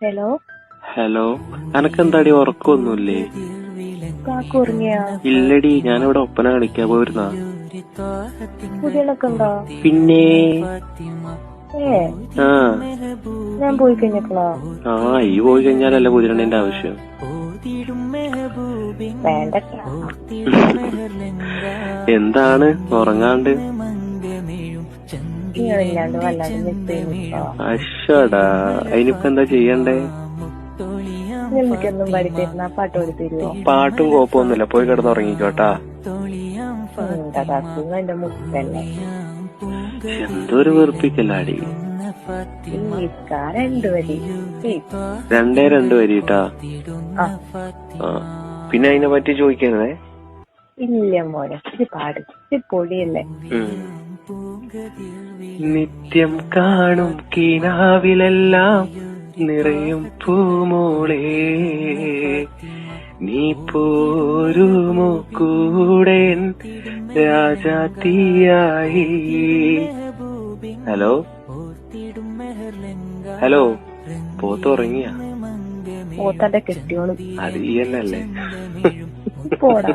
Hello hello, അനക്കെന്താടി ഉറക്കൊന്നുമില്ലേ? കാക്കുറങ്ങിയാ? ഇല്ലടി, ഞാനിവിടെ ഒപ്പന കളിക്കാൻ പോയിരുന്നാ. പുതിയനൊക്കെ ഉണ്ടോ? പിന്നെ ആ ഞാൻ പോയി കഴിഞ്ഞപ്പോളോ? ഈ പോയി കഴിഞ്ഞാലല്ല കുതിരണിന്റെ ആവശ്യം. വേണ്ട. എന്താണ് ഉറങ്ങാണ്ട്? നിങ്ങളില്ലാണ്ട് വല്ലാതെ മിസ് ചെയ്യുന്നുണ്ടോ? അശ്വടാ, അതിനിപ്പോ എന്താ ചെയ്യണ്ടേ? എനിക്കൊന്നും പഠിച്ചിരുന്ന പാട്ട് പാടി തരുമോ? പാട്ടും കോപ്പൊന്നുമില്ല, പോയി കിടന്നുറങ്ങിക്കോട്ടാ. എന്റെ മുത്തല്ലേ. എന്തൊരു വെറുപ്പിക്കല്ലാടി. രണ്ട് വരിട്ടാ. പിന്നെ അതിനെ പറ്റി ചോദിക്കുന്നേ? ഇല്ല മോനെ, ഇത് പാട്, ഇത് പൊടിയല്ലേ. നിത്യം കാണും കിനാവിലെല്ലാം നിറയും പൂമോളെ, നീ പോരുമോ കൂടെ രാജാത്തിയായി. Hello hello, പോത്തുറങ്ങിയ? പോത്തന്റെ കെട്ടിയോള് അത് ഈ എന്നല്ലേ? പോടാ.